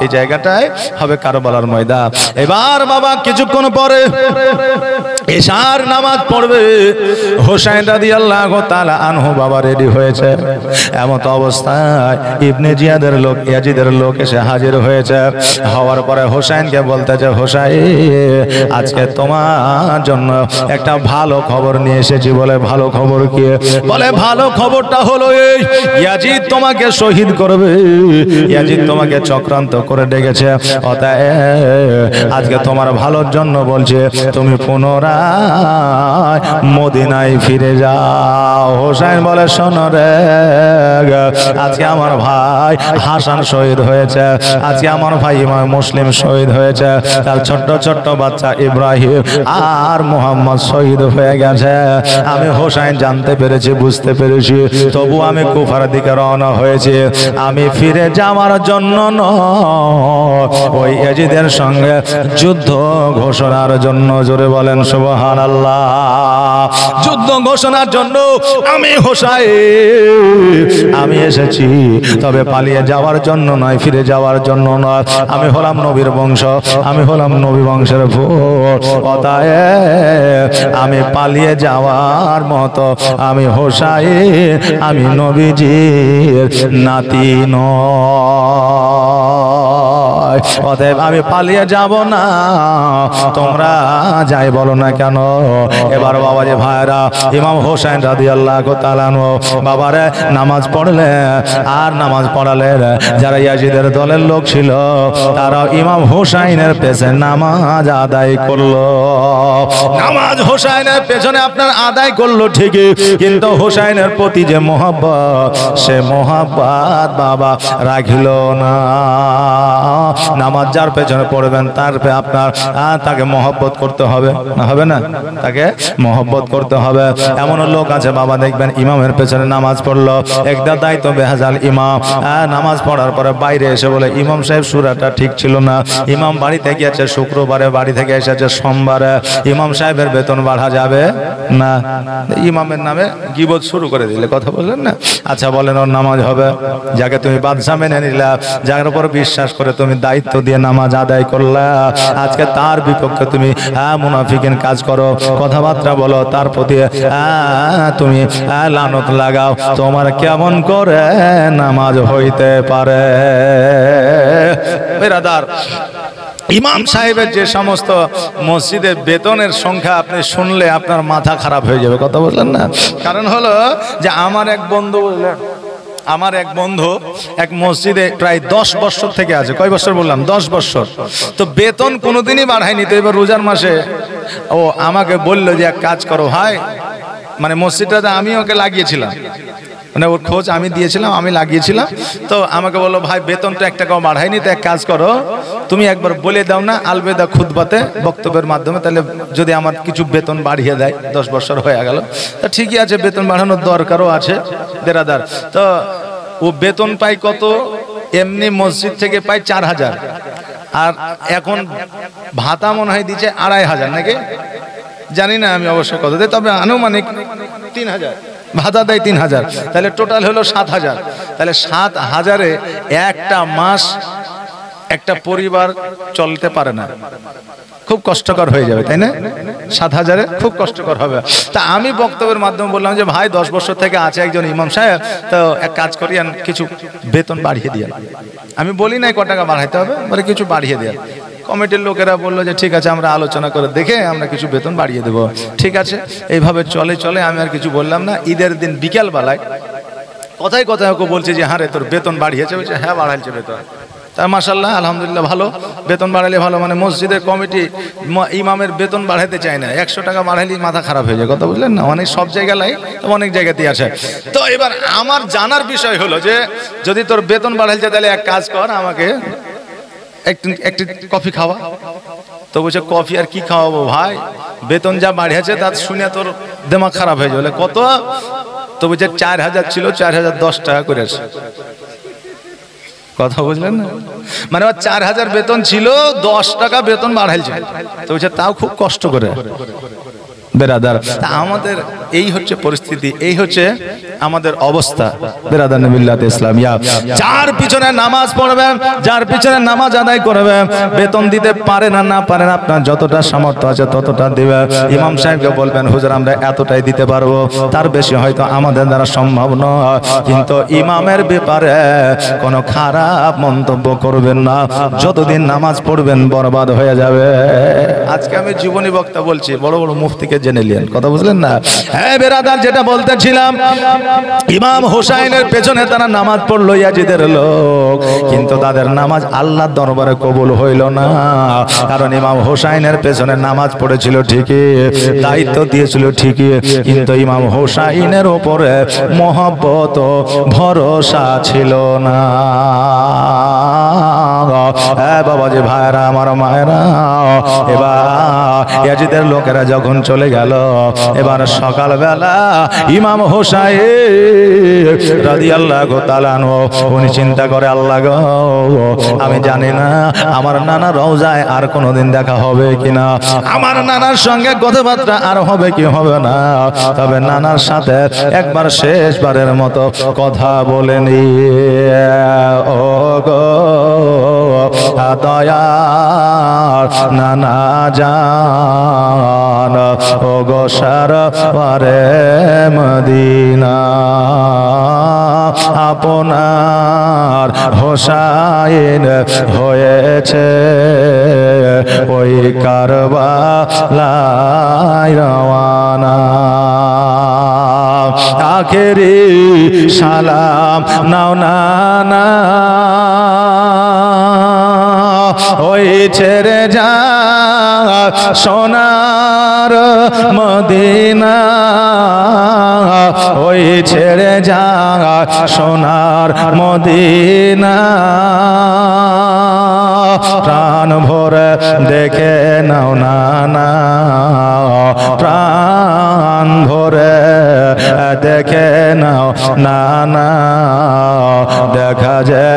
S1: এই জায়গাটায় হবে কারবালার ময়দান। এবার বাবা কিছুক্ষণ পরে এশার নামাজ পড়বে। হোসেন রাদিয়াল্লাহু তাআলা আনহু বাবা রেডি হয়েছে। এমত অবস্থায় ইবনে জিয়াদের লোক, ইয়াজিদের লোক এসে হাজির হয়েছে। হওয়ার পরে হোসেনকে বলতেছে, হোসেন আজকে তোমার জন্য একটা ভালো খবর নিয়ে এসেছি। বলে, ভালো খবর কি? বলে, ভালো খবরটা হলো এই, ইয়াজিদ তোমাকে শহীদ করবে, ইয়াজিদ তোমাকে চক্রান্ত করে ডেকেছে। অতএব আজকে তোমার ভালোর জন্য বলছে, তুমি পুনরায় মদিনায় ফিরে যাও। হোসেন বলে, শোনো রে, আজকে আমার ভাই হাসান শহীদ হয়েছে, আজকে আমার ভাই ইমাম মুসলিম শহীদ হয়েছে, তার ছোট্ট ছোট্ট বাচ্চা ইব্রাহিম আর মোহাম্মদ শহীদ হয়ে গেছে। আমি হোসেন জানতে পেরেছি, বুঝতে পেরেছি, তবু আমি কুফার দিকে রওনা হয়েছি। আমি ফিরে যাওয়ার জন্য নয়, ওই ইয়াজিদের সঙ্গে যুদ্ধ ঘোষণার জন্য। জোরে বলেন সুবহানাল্লাহ। যুদ্ধ ঘোষণার জন্য আমি হোসেন আমি এসেছি, তবে পালিয়ে যাওয়ার জন্য নয়, ফিরে যাওয়ার জন্য নয়। আমি হলাম নবীর বংশ, আমি হলাম নবী বংশের ভোট। অতএব আমি পালিয়ে যাওয়ার মতো আমি হোসেন, আমি নবীজির নাতি নয়। অতএব আমি পালিয়ে যাব না, তোমরা যাই বলো না কেন। এবার বাবা যে ভাইরা, ইমাম হোসেন রাদিয়াল্লাহু তাআলা আনহু বাবারে নামাজ পড়লে আর নামাজ পড়ালে, যারা ইয়াজিদের দলের লোক ছিল তারা ইমাম হোসেনের পেছনে নামাজ আদায় করলো। নামাজ হোসেনের পেছনে আপনার আদায় করলো ঠিকই, কিন্তু হোসেনের প্রতি যে মহব্বত, সে মহব্বত বাবা রাখিল না। নামাজ যার পেছনে পড়বেন তার আপনার তাকে মহব্বত করতে হবে, না হবে না? তাকে মহব্বত করতে হবে। এমন লোক আছে বাবা, দেখবেন ইমামের পেছনে নামাজ পড়লো, একটা দায়িত্ব বেহাজাল ইমাম, নামাজ পড়ার পরে বাইরে এসে বলে, ইমাম সাহেব সূরাটা ঠিক ছিল না। ইমাম বাড়িতে গিয়েছে শুক্রবারে, বাড়ি থেকে এসেছে সোমবারে, ইমাম সাহেবের বেতন বাড়া যাবে না। ইমামের নামে গীবত শুরু করে দিলে, কথা বললেন না? আচ্ছা বলেন, ওর নামাজ হবে? যাকে তুমি বাদশা মেনে নিলা, যার উপর বিশ্বাস করে তুমি দায়িত্ব দিয়ে নামাজ আদায় করলা, আজকে তার বিপক্ষে তুমি মুনাফিকিন কাজ করো, কথাবার্তা বলো, তার প্রতি তুমি লানত লাগাও, তোমার কেমন করে নামাজ হইতে পারে? বিরাদার, ইমাম সাহেবের যে সমস্ত মসজিদের বেতনের সংখ্যা আপনি শুনলে আপনার মাথা খারাপ হয়ে যাবে, কথা বললেন না? কারণ হলো যে আমার এক বন্ধু, বললেন, আমার এক বন্ধু এক মসজিদে প্রায় 10 বছর থেকে আছে। কয় বছর বললাম? 10 বছর। তো বেতন কোনোদিনই বাড়ায়নি। তো এবার রোজার মাসে ও আমাকে বলল যে এক কাজ করো ভাই, মানে মসজিদটাতে আমি ওকে লাগিয়েছিলাম, মানে ওর খোঁজ আমি দিয়েছিলাম, আমি লাগিয়েছিলাম। তো আমাকে বললো, ভাই বেতনটা 1 টাকাও বাড়ায়নি, তো এক কাজ করো, তুমি একবার বলে দাও না আলবেদা খুতবাতে, বক্তব্যের মাধ্যমে, তাহলে যদি আমার কিছু বেতন বাড়িয়ে দেয়। 10 বছর হয়ে গেল, তো ঠিকই আছে, বেতন বাড়ানোর দরকারও আছে বেরাদার। তো ও বেতন পায় কত? এমনি মসজিদ থেকে পায় 4000, আর এখন ভাতা মনে হয় দিচ্ছে 2500 নাকি, জানি না আমি অবশ্য কত দেয়, তবে আনুমানিক 3000 ভাতা দেয়, 3000, তাহলে টোটাল হলো 7000। তাহলে 7000-এ একটা মাস একটা পরিবার চলতে পারে না, খুব কষ্টকর হয়ে যাবে, তাই না? 7000-এ খুব কষ্টকর হবে। তা আমি বক্তব্যের মাধ্যমে বললাম যে ভাই 10 বছর থেকে আছে একজন ইমাম সাহেব, তো এক কাজ করি, কিছু বেতন বাড়িয়ে দিয়ে। আমি বলি নাই ক টাকা বাড়াইতে হবে, বলে কিছু বাড়িয়ে দেয়। কমিটির লোকেরা বললো যে ঠিক আছে, আমরা আলোচনা করে দেখে আমরা কিছু বেতন বাড়িয়ে দেবো। ঠিক আছে, এইভাবে চলে চলে আমি আর কিছু বললাম না। ঈদের দিন বিকেল বেলায় কথায় কথায় ওকে বলছে যে হ্যাঁ রে, তোর বেতন বাড়িয়েছে? বলছে হ্যাঁ বাড়াইছে বেতন। তা মাশাআল্লাহ, আলহামদুলিল্লাহ, ভালো, বেতন বাড়ালে ভালো। মানে মসজিদের কমিটি ইমামের বেতন বাড়াইতে চায় না, 100 টাকা বাড়াইলেই মাথা খারাপ হয়ে যায়, কথা বুঝলেন না? অনেক সব জায়গায়, অনেক জায়গাতেই আছে। তো এবার আমার জানার বিষয় হলো যে যদি তোর বেতন বাড়াইছে, তাহলে এক কাজ কর, আমাকে একটু কফি খাওয়া। তো বলছে কফি আর কি খাওয়াবো ভাই, বেতন যা বাড়িয়েছে তা শুনে তোর দিমাগ খারাপ হয়ে যাবে। কত? তো বলছে 4000 ছিল, 4010 টাকা করেছে, কথা বুঝলেন না? মানে 4000 বেতন ছিল, 10 টাকা বেতন বাড়াইছে। তো বলছে তাও খুব কষ্ট করে। বেরাদার, আমাদের এই হচ্ছে পরিস্থিতি, এই হচ্ছে আমাদের অবস্থা বেরাদার মিল্লাত ইসলামিয়া। যার পিছনে নামাজ পড়বে, যার পিছনে নামাজ আদায় করবে, বেতন দিতে পারে না, না পারেন, আপনার যতটা সামর্থ্য আছে ততটা দিবে। ইমাম সাহেবকে বলবেন হুজুর আমরা এতটাই দিতে পারবো, তার বেশি হয়তো আমাদের দ্বারা সম্ভব নয়, কিন্তু ইমামের ব্যাপারে কোনো খারাপ মন্তব্য করবেন না। যতদিন নামাজ পড়বেন বরবাদ হয়ে যাবে। আজকে আমি জীবনী বক্তা বলছি, বড় বড় মুফতিকে জেনে নিলেন, কথা বুঝলেন না? হ্যাঁ বেরাদার, যেটা বলতেছিলাম, ইমাম হোসাইনের পেছনে তারা নামাজ পড়লো ইয়াজিদের লোক, কিন্তু তাদের নামাজ আল্লাহর দরবারে কবুল হইল না। কারণ ইমাম হোসাইনের পেছনে নামাজ পড়েছিল ঠিকই, দায়িত্ব দিয়েছিল ঠিকই, কিন্তু ইমাম হোসাইনের উপরে মহব্বত ভরসা ছিল না। বাবাজি ভাইরা, আমার মায়েরা, এবার ইয়াজিদের লোকেরা যখন চলে গেল, এবার সকালবেলা ইমাম হোসাইন রাদিয়াল্লাহু তাআলা আনহু উনি চিন্তা করে, আল্লাহ গো, আমি জানি না আমার নানা রওজায় আর কোনোদিন দেখা হবে কিনা, আমার নানার সঙ্গে কথাবার্তা আর হবে কি হবে না, তবে নানার সাথে একবার শেষবারের মতো কথা বলে নি। ও গো দয়ার নানা জান, ও গো সরওয়ারে মদিনা, আপনার হোসাইন হয়েছে ওই কারবালায় রওয়ানা, আখেরি সালাম নাও নানা, ওই ছেড়ে যা সোনার মদিনা, ওই ছেড়ে যা সোনার মদিনা, প্রাণ ভরে দেখে নাও নানা, প্রাণ ভরে দেখে নাও নানা, দেখা যে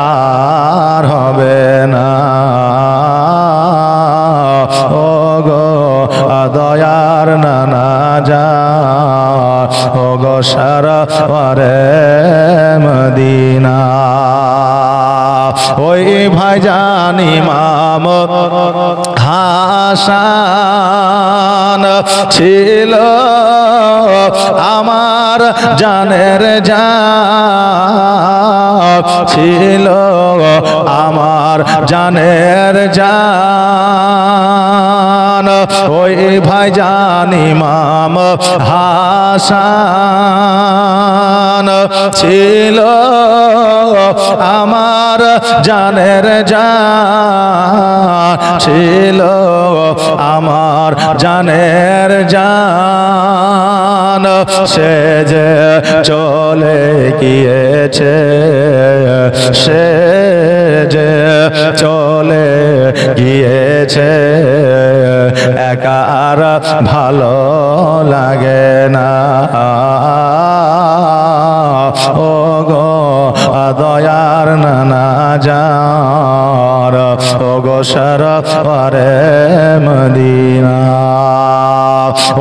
S1: আর হবে না। ও গো দয়ার নানা জান, ও গো সরওয়ারে মদিনা, ওই ভাইজান ইমাম হাসান ছিল আমার জানের জান, ছিল আমার জানের জান, ওই ভাইজান ইমাম হাসান ছিল আমার জানের জান, ছিল আমার জানের জান, সে যে চলে গিয়েছে, সে যে চলে গিয়েছে, একা আর ভালো লাগে না। ও গো দয়ার নানা জান, ও গো সরওয়ারে মদিনা,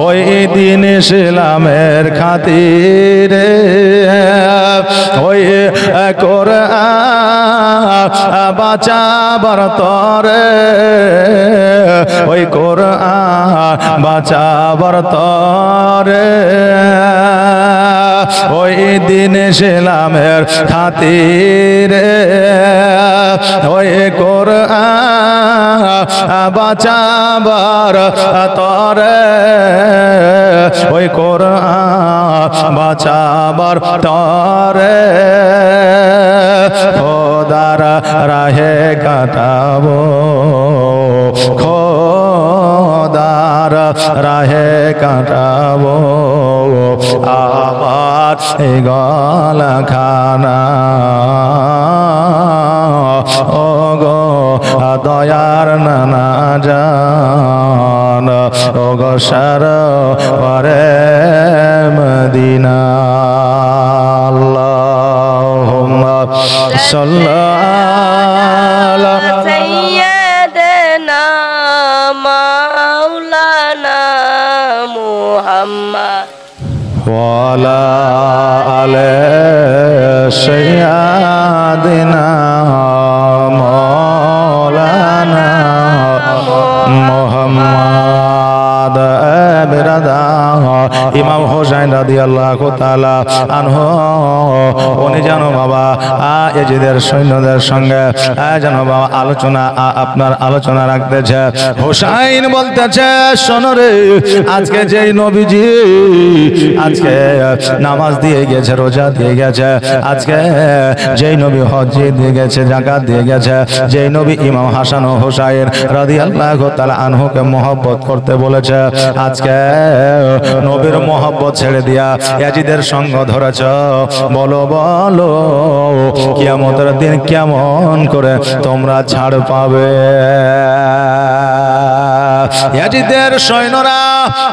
S1: ওই দিন ইসলামের খাতিরে ওই কোরআন বাঁচাবার তরে, ওই কোরআন বাঁচাবার তরে, ওই দিন ইসলামের খাতিরে ওই কোরআন বাঁচাবার তরে, ওই কোরআন বাঁচাবার তরে, খোদার রাহে কাটাবো, খোদার রাহে কাটাবো আমার এই গলা খানা। ও গো দয়ার নানা জান, ও গো সরওয়ারে মদিনা, আল্লাহুম্মা সাল্লি আলা
S2: সাইয়্যিদিনা মাওলানা মুহাম্মদ
S1: ওয়ালা আলে সাইয়্যিদিনা মাওলানা মুহাম্মদ। বিরাদা ইমাম হোসেন রাদিয়াল্লাহু তাআলা আনহু উনি যেন বাবা ইয়াজিদের সৈন্যদের সঙ্গে যেন বাবা আপনার আলোচনা রাখতেছে। হোসেন বলতেছে, শোনো রে, আজকে যেই নবীজি আজকে নামাজ দিয়ে গেছে, রোজা দিয়ে গেছে, আজকে যেই নবী হজ দিয়ে গেছে, যাকাত দিয়ে গেছে, যেই নবী ইমাম হাসান ও হোসাইন রাদিয়াল্লাহু তাআলা আনহুকে মহব্বত করতে বলেছে, আজকে নবীর মহব্বত ছেড়ে দিয়া ইয়াজিদের সঙ্গ ধরেছ। বলো বলো কিয়ামতের দিন কেমন করে তোমরা ছাড় পাবে? ইয়াজিদের সৈন্যরা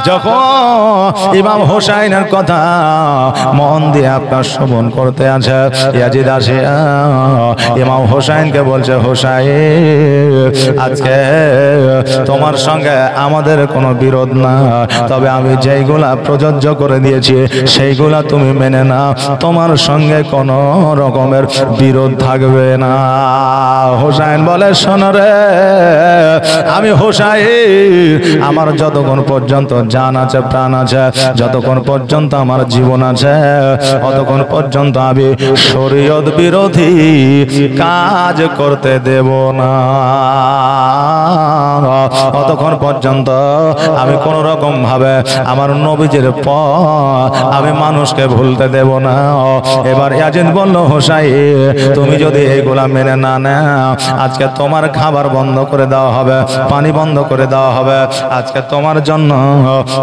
S1: যখন ইমাম হোসাইনের কথা মন দিয়ে আপনার শ্রবণ করতে আছে, ইয়াজিদ আসে ইমাম হোসাইনকে বলছে, হোসাইন আজকে তোমার সঙ্গে আমাদের কোনো বিরোধ না, তবে আমি যেইগুলা প্রযোজ্য করে দিয়েছি সেইগুলা তুমি মেনে না, তোমার সঙ্গে কোনো রকমের বিরোধ থাকবে না। হোসাইন বলে, শোনো রে, আমি হোসাইন, আমার যতক্ষণ পর্যন্ত জান আছে, প্রাণ আছে, যতক্ষণ পর্যন্ত আমার জীবন আছে, ততক্ষণ পর্যন্ত আমি শরীয়ত বিরোধী কাজ করতে দেব না। ততক্ষণ পর্যন্ত আমি কোন রকম ভাবে আমার নবীজির পথ আমি মানুষকে ভুলতে দেব না। এবার ইয়াজিদ বলল, হোসাইন তুমি যদি এইগুলা মেনে না নাও, আজকে তোমার খাবার বন্ধ করে দেওয়া হবে, পানি বন্ধ করে দেওয়া হবে, আজকে তোমার জন্য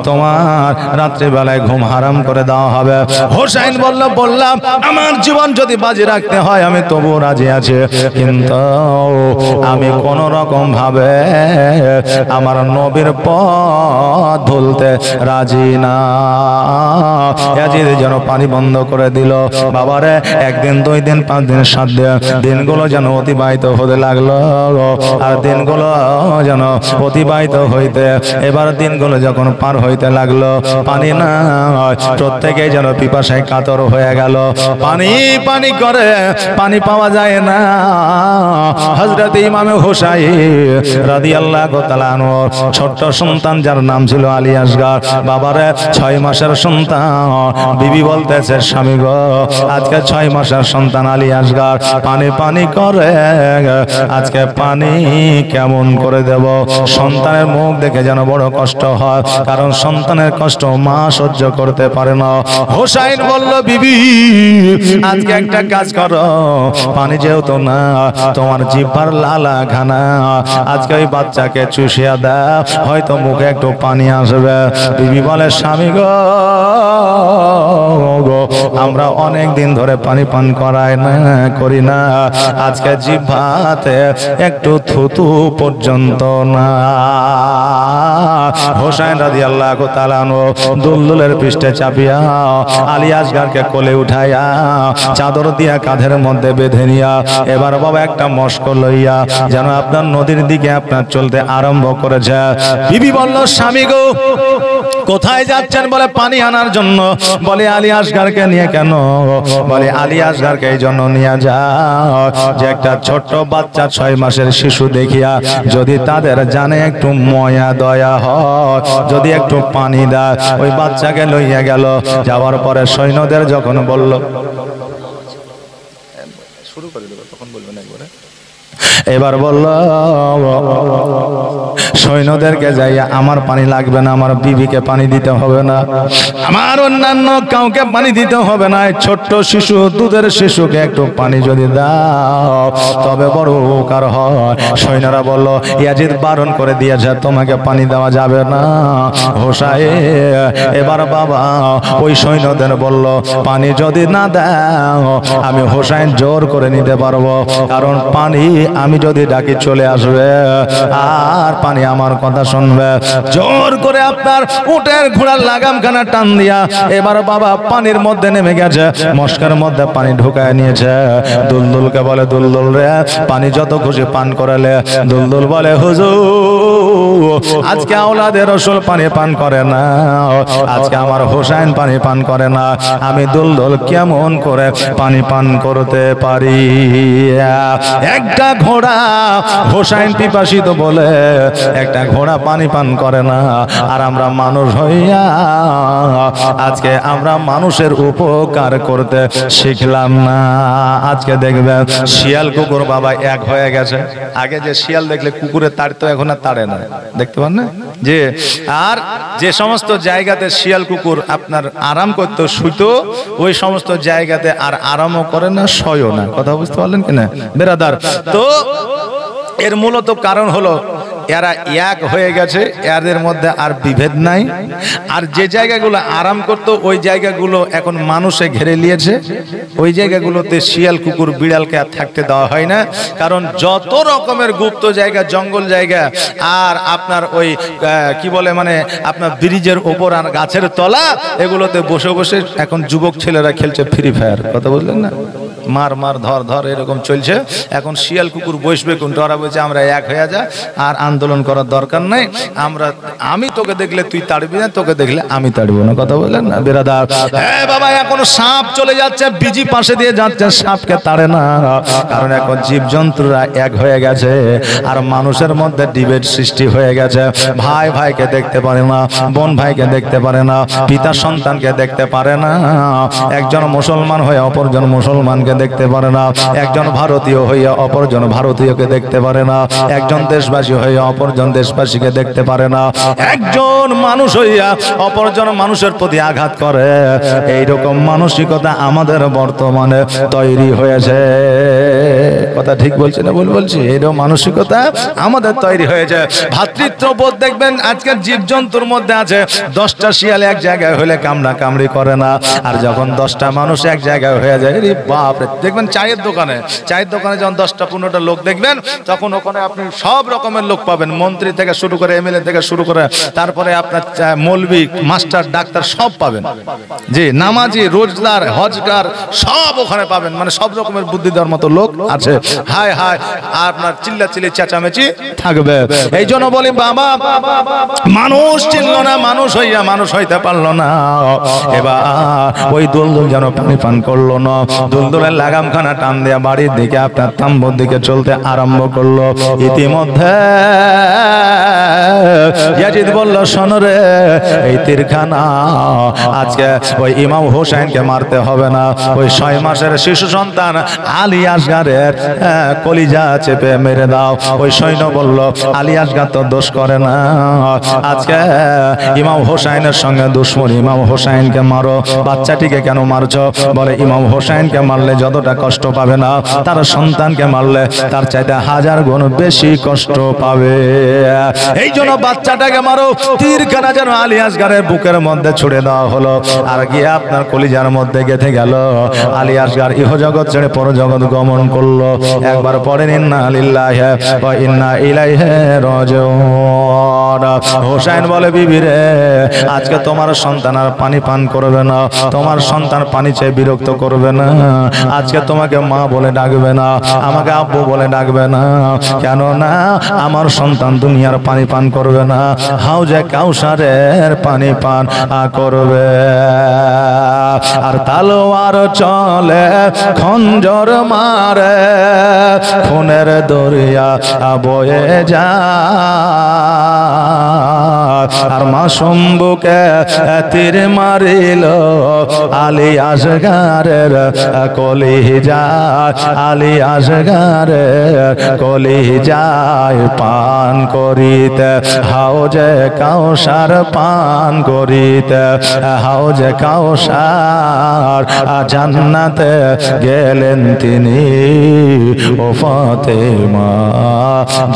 S1: তোমার রাত্রিবেলায় ঘুম হারাম করে দেওয়া হবে। হোসাইন বললাম আমার জীবন যদি বাজি রাখতে হয় আমি তবু রাজি আছি, কিন্তু আমি কোন রকম ভাবে আমার নবীর পথ ভুলতে রাজি না। ইয়াজিদ যেন পানি বন্ধ করে দিল। বাবারে, একদিন, 2 দিন, 5 দিন, 7 দিন, দিনগুলো যেন অতিবাহিত হতে লাগলো। আর দিনগুলো যেন অতিবাহিত হইতে, এবার দিনগুলো যখন পার হইতে লাগলো, পানি না, প্রত্যেকেই যেন পিপাসায় কাতর হয়ে গেল। পানি পানি করে পানি পাওয়া যায় না। হযরত ইমাম হোসাইন রাদিয়াল্লাহু তাআলা আনহু ছোট্ট সন্তান যার নাম ছিল আলী আসগর, বাবারে 6 মাসের সন্তান। বিবি বলতেছে, স্বামী গো, আজকে 6 মাসের সন্তান আলী আসগর পানি পানি করে, আজকে পানি কেমন করে দেব? সন্তানের মুখ দেখে যেন বড় কষ্ট হয়, কারণ সন্তানের কষ্ট মা সহ্য করতে পারে না। হোসাইন বলল, বিবি আজকে একটা কাজ করো, পানি যেহেতু না, তোমার জিহ্বার লালা ঘানা আজকে ওই বাচ্চাকে চুষিয়া দাও, হয়তো মুখে একটু পানি আসবে। বিবি বলে, স্বামী গো, আমরা অনেক দিন ধরে পানি পান করি না, আজকে জিহ্বাতে একটু থুতু পর্যন্ত না। হোসাইন রাদিয়াল্লাহু তাআলা আনহু দুলদুলের পৃষ্ঠে চাপিয়া আলী আসগরকে কোলে উঠাইয়া চাদর দিয়া কাঁধের মধ্যে বেঁধে নিয়া এবার বাবা একটা মশক লইয়া যেন আপনার নদীর দিকে আপনার চলতে আরম্ভ করেছে। বিবি বলল, স্বামী গো, কোথায় যাচ্ছেন? বলে, পানি আনার জন্য। বলে, আলী আসগরকে নিয়ে কেন? বলে, আলী আসগরকে এই জন্য নিয়ে যাও যে একটা ছোট্ট বাচ্চা 6 মাসের শিশু দেখিয়া যদি তাদের জানে একটু ময়া দয়া হয়, যদি একটু পানি দেয়। ওই বাচ্চাকে লইয়া গেল। যাওয়ার পরে সৈন্যদের যখন বলল, শুরু করে দেব, তখন বলবেন একবারে। এবার বলল সৈন্যদেরকে যাইয়া, আমার পানি লাগবে না, আমার বিবিকে পানি দিতে হবে না, আমার অন্যান্য কাউকে পানি দিতে হবে না, ছোট্ট শিশু, দুধের শিশুকে একটু পানি যদি দাও তবে বড় উপকার হয়। সৈন্যরা বলল, ইয়াজিদ বারণ করে দিয়েছে, তোমাকে পানি দেওয়া যাবে না। হোসাইন এবার বাবা ওই সৈন্যদের বলল, পানি যদি না দাও আমি হোসাইন জোর করে নিতে পারবো, কারণ পানি আমি যদি ডাকি চলে আসবে, আর পানি আমার কথা শুনবে। জোর করে আপনার উটের ঘোড়ার লাগামখানা টান দিয়া এবার বাবা পানির মধ্যে নেমে গেছে, মশকের মধ্যে পানি ঢুকায় নিয়েছে। দুলদুলকে বলে, দুলদুল রে, পানি যত খুশি পান করালে। দুলদুল বলে, হুজুর আজকে আওলাদের রসুল পানি পান করে না, আজকে আমার হোসাইন পানি পান করে না, আমি দুলদুল কেমন করে পানি পান করতে পারি? একটা ঘোড়া হোসাইন পিপাসিত বলে একটা ঘোড়া পানি পান করে না, আর আমরা মানুষ হইয়া আজকে আমরা মানুষের উপকার করতে শিখলাম না। আজকে দেখবেন শিয়াল কুকুর বাবা এক হয়ে গেছে। আগে যে শিয়াল দেখলে কুকুরে তাড়তো, এখন আর তাড়ে না, দেখতে পান না? যে আর যে সমস্ত জায়গাতে শিয়াল কুকুর আপনার আরাম করতো, শুইতো, ওই সমস্ত জায়গাতে আর আরামও করে না, শয়ও না। কথা বুঝতে পারলেন কিনা বেরাদার? তো এর মূলত কারণ হলো এরা এক হয়ে গেছে, এদের মধ্যে আর বিভেদ নাই। আর যে জায়গাগুলো আরাম করতো ওই জায়গাগুলো এখন মানুষে ঘিরে নিয়েছে, ওই জায়গাগুলোতে শিয়াল কুকুর বিড়ালকে আর থাকতে দেওয়া হয় না। কারণ যত রকমের গুপ্ত জায়গা, জঙ্গল জায়গা, আর আপনার ওই কি বলে মানে আপনার ব্রিজের ওপর আর গাছের তলা, এগুলোতে বসে বসে এখন যুবক ছেলেরা খেলছে ফ্রি ফায়ার। কথা বুঝলেন না? মার মার ধর ধর এরকম চলছে। এখন শিয়াল কুকুর বসবে কোনটা? ওরা বলছে আমরা এক হয়ে যা, আর আন্দোলন করার দরকার নাই, আমি তোকে দেখলে তুই তাড়বি না, তোকে দেখলে আমি তাড়বো না। কথা বললেন না বেরাদার? হ্যাঁ বাবা, এখন সাপ চলে যাচ্ছে, বিজি পাশে দিয়ে যাচ্ছে, সাপকে তাড়ে না, কারণ এখন জীবজন্তুরা এক হয়ে গেছে, আর মানুষের মধ্যে ডিবেট সৃষ্টি হয়ে গেছে। ভাই ভাইকে দেখতে পারে না, বোন ভাইকে দেখতে পারে না, পিতা সন্তানকে দেখতে পারে না, একজন মুসলমান হয়ে অপরজন মুসলমানকে দেখতে পারে না, একজন ভারতীয় হইয়া অপরজন ভারতীয়কে দেখতে পারে না, একজন দেশবাসী হইয়া অপরজন দেশবাসীকে দেখতে পারে না, একজন মানুষ হইয়া অপরজন মানুষের প্রতি আঘাত করে। এইরকম মানসিকতা আমাদের বর্তমানে তৈরি হয়েছে। কথা ঠিক বলছি না ভুল বলছি? এইরকম মানসিকতা আমাদের তৈরি হয়েছে। ভ্রাতৃত্ববোধ দেখবেন আজকের জীবজন্তুর মধ্যে আছে। 10টা শিয়াল এক জায়গায় হলে কামড়া কামড়ি করে না, আর যখন 10টা মানুষ এক জায়গায় হয়ে যায়, রে বাপ রে! দেখবেন চায়ের দোকানে যখন 10টা 15টা লোক দেখবেন, তখন ওখানে আপনি সব রকমের লোক পাবেন, মন্ত্রী থেকে শুরু করে এমএলএ থেকে শুরু করে, তারপরে আপনার মৌলবি, মাস্টার, ডাক্তার সব পাবেন, জি, নামাজি, রোজদার, হজগার সব ওখানে পাবেন। মানে সব রকমের বুদ্ধি দেওয়ার মতো লোক আছে। হায় হায়, আপনার চিল্লাচিল্লি চেঁচামেচি থাকবে। এই জন্য বলি বাবা, মানুষ চিনল না, মানুষ হইয়া মানুষ হইতে পারলো না। এবার ওই দুলদুল যেন পানি পান করলো না, দুলদুলের লাগামখানা টান দেয়া বাড়ির দিকে আপনার তাম্বুর দিকে চলতে আরম্ভ করলো। ইতিমধ্যে ইয়াজিদ বলল, শোনো রে, এই তীরখানা আজকে ওই ইমাম হোসেনকে মারতে হবে না, ওই 6 মাসের শিশু সন্তান আলী আসগারের কলিজা চেপে মেরে দাও। ওই সৈন্য বলল, আলী আসগার তো দোষ করে না, আজকে ইমাম হোসেনের সঙ্গে দুশ্মন, ইমাম হোসেনকে মারো। বাচ্চাটিকে কেন মারছো? বলে ইমাম হোসেনকে মারলে যতটা কষ্ট পাবে না, তার সন্তানকে মারলে তার চাইতে 1000 গুণ বেশি কষ্ট পাবে। এই জন্য বাচ্চাটাকে মারো। তীরখানা যেন আলী আসগারের বুকের মধ্যে ছুড়ে দেওয়া হলো, আর গিয়ে আপনার কলিজার মধ্যে গেঁথে গেল। আলী আসগার ইহজগৎ ছেড়ে পরজগৎ গমন করলো। একবার পড়েন, ইন্না লিল্লাহি ওয়া ইন্না ইলাইহি রাজিউন। হোসেন বলে, বিবি রে, আজকে তোমার সন্তান আর পানি পান করবে না, তোমার সন্তান পানি চেয়ে বিরক্ত করবে না, আজকে তোমাকে মা বলে ডাকবে না, আমাকে আব্বু বলে ডাকবে না, কেন না আমার সন্তান দুনিয়ার পানি পান করবে না, হাউজে কাউসারের পানি পান করবে। আর তালোয়ার চলে, খঞ্জর মারে, খুনের দরিয়া বয়ে যায়, আর মাসুম বুকে তীর মারিল আলী আসগারের কলিজা, আলী আসগারের কলিজায় পান করিতে, হাউজে কাউসার পান করিতে, হাউজে কাউসার জান্নাতে গেলেন তিনি, ও ফাতেমা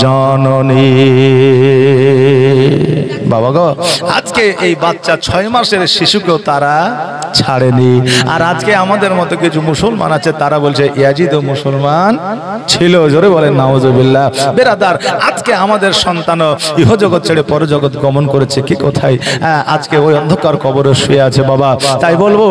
S1: জননী। বাবা গো, আজকে এই বাচ্চা 6 মাসের শিশুকেও তারা ছাড়েনি। আর আজকে আমাদের মতো কিছু মুসলমান আছে, তারা বলছে ইয়াজিদও মুসলমান ছিল। জোরে বলেন নাউজুবিল্লাহ। বেরাদার, আজকে আমাদের সন্তানও ইহজগৎ ছেড়ে পরজগৎ গমন করেছে। কি কোথায়? আজকে ওই অন্ধকার কবরে শুয়ে আছে বাবা। তাই বলবো,